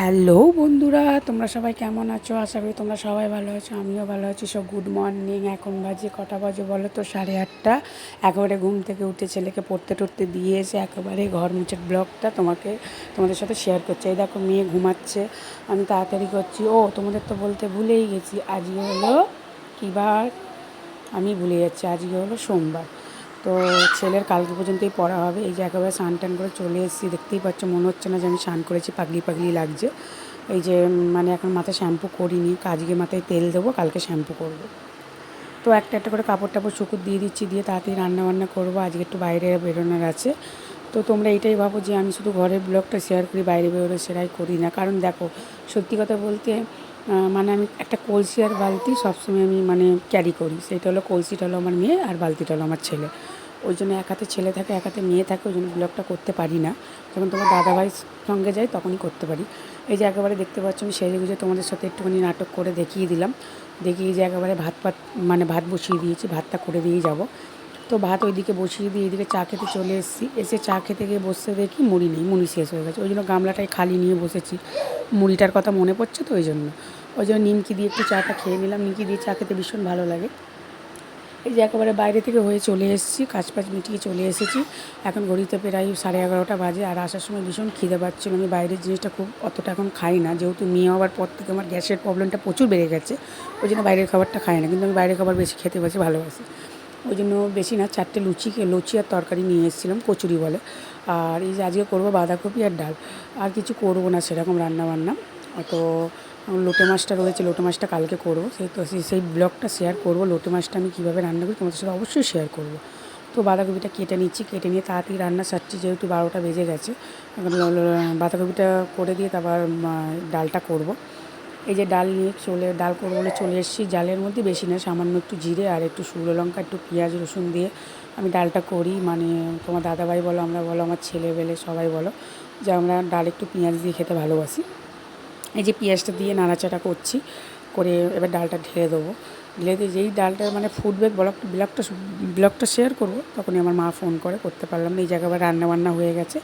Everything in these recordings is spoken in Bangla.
হ্যালো বন্ধুরা, তোমরা সবাই কেমন আছো? আশা করি তোমরা সবাই ভালো আছো, আমিও ভালো আছি। সব গুড মর্নিং। এখন বাজে কটা বাজে বলো তো? 8:30। একেবারে ঘুম থেকে উঠে ছেলেকে পড়তে টড়তে দিয়ে এসে একেবারে ঘর মুছের ব্লগটা তোমাদের সাথে শেয়ার করছি। এই দেখো মেয়ে ঘুমাচ্ছে, আমি তাড়াতাড়ি করছি। ও তোমাদের তো বলতে ভুলেই গেছি, আজকে হলো কী বার? আমি ভুলে যাচ্ছি, আজকে হলো সোমবার। তো ছেলের কালকে পর্যন্তই পড়া হবে। এই যে একেবারে স্নান টান করে চলে এসেছি, দেখতেই পাচ্ছ, মনে হচ্ছে না যে আমি স্নান করেছি, পাগলি পাগলি লাগছে। এই যে মানে এখন মাথায় শ্যাম্পু করিনি, আজকে মাথায় তেল দেবো, কালকে শ্যাম্পু করব। তো একটা একটা করে কাপড় টাপড় শুকুর দিয়ে দিচ্ছি, দিয়ে তাড়াতাড়ি রান্নাবান্না করবো। আজকে একটু বাইরে বেরোনোর আছে। তো তোমরা এইটাই ভাবো যে আমি শুধু ঘরের ব্লগটা শেয়ার করি, বাইরে বেরোলে সেটাই করি না। কারণ দেখো, সত্যি কথা বলতে মানে আমি একটা কলসি আর বালতি সবসময় আমি মানে ক্যারি করি। সেইটা হলো, কলসিটা হলো আমার মেয়ে আর বালতিটা হলো আমার ছেলে। ওই জন্য এক হাতে ছেলে থাকে, এক হাতে মেয়ে থাকে, ওই জন্য ব্লগটা করতে পারি না। যখন তোমার দাদাভাইয়ের সঙ্গে যাই তখনই করতে পারি। এই যে একেবারে দেখতে পাচ্ছ আমি সেজে গুজে তোমাদের সাথে একটুখানি নাটক করে দেখিয়ে দিলাম। দেখিয়ে যে একেবারে ভাত বসিয়ে দিয়েছি, ভাতটা করে দিয়েই যাব। তো ভাত ওইদিকে বসিয়ে দিয়ে এইদিকে চা খেতে চলে এসেছি। এসে চা খেতে গিয়ে বসতে দেখি মুড়ি নেই, মুড়ি শেষ হয়ে গেছে। ওই জন্য গামলাটাই খালি নিয়ে বসেছি। মুড়িটার কথা মনে পড়ছে তো ওই জন্য নিমকি দিয়ে একটু চাটা খেয়ে নিলাম। নিমকি দিয়ে চা খেতে ভীষণ ভালো লাগে। এই যে একেবারে বাইরে থেকে হয়ে চলে এসেছি, কাজ মিটিয়ে চলে এসেছি। এখন ঘড়িতে প্রায় 11:30 বাজে। আর আসার সময় ভীষণ খিদে পাচ্ছিল। আমি বাইরের জিনিসটা খুব অতটা এখন খাই না, যেহেতু মেয়ে হওয়ার পর থেকে আমার গ্যাসের প্রবলেমটা প্রচুর বেড়ে গেছে। ওই জন্য বাইরের খাবারটা খাই না, কিন্তু আমি বাইরের খাবার বেশি খেতে ভালোবাসি। ওই জন্য বেশি না, 4টে লুচি আর তরকারি নিয়ে এসেছিলাম, কচুরি বলে। আর এই যে আজকে করবো বাঁধাকপি আর ডাল, আর কিছু করবো না সেরকম রান্নাবান্না। তো লোটে মাছটা রয়েছে, লোটে মাছটা কালকে করবো। সেই ব্লগটা শেয়ার করবো। লোটে মাছটা আমি কীভাবে রান্না করি তোমাদের সাথে অবশ্যই শেয়ার করবো। তো বাঁধাকপিটা কেটে নিচ্ছি, কেটে নিয়ে তাড়াতাড়ি রান্না সারছি, যেহেতু 12টা বেজে গেছে। এখন বাঁধাকপিটা করে দিয়ে তারপর ডালটা করব। এই যে ডাল করবো বলে চলে এসেছি। ডালের মধ্যে বেশি না, সামান্য একটু জিরে আর একটু শুকনো লঙ্কা, একটু পেঁয়াজ রসুন দিয়ে আমি ডালটা করি। মানে তোমার দাদাভাই বলো, আমরা বলো, আমার ছেলে বেলে সবাই বলো যে আমরা ডাল একটু পেঁয়াজ দিয়ে খেতে ভালোবাসি। এই যে পেঁয়াজটা দিয়ে নাড়াচাড়া করছি, করে এবার ডালটা ঢেলে দেবো। ঢেলে দিয়ে যেই ডালটা মানে ফুটবে, ব্লগটা শেয়ার করবো, তখনই আমার মা ফোন করতে পারলাম না। এই জায়গায় আবার রান্নাবান্না হয়ে গেছে।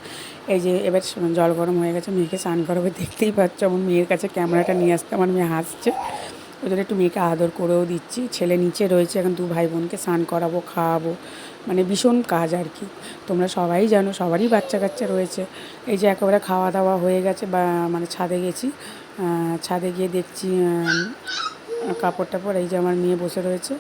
এই যে এবার জল গরম হয়ে গেছে, মেয়েকে স্নান করাবে। দেখতেই পাচ্ছ আমার মেয়ের কাছে ক্যামেরাটা নিয়ে আসতে আমার মেয়ে হাসছে। ওই জন্য একটু মেয়েকে আদর করেও দিচ্ছি। ছেলে নিচে রয়েছে, এখন 2 ভাই বোনকে স্নান করাবো, খাওয়াবো, মানে ভীষণ কাজ আর কি। তোমরা সবাই জানো, সবারই বাচ্চা কাচ্চা রয়েছে। এই যে একেবারে খাওয়া দাওয়া হয়ে গেছে, বা মানে ছাদে গেছি। ছাদে গিয়ে দেখছি কাপড় টাপড়, এই যে আমার মেয়ে বসে রয়েছে।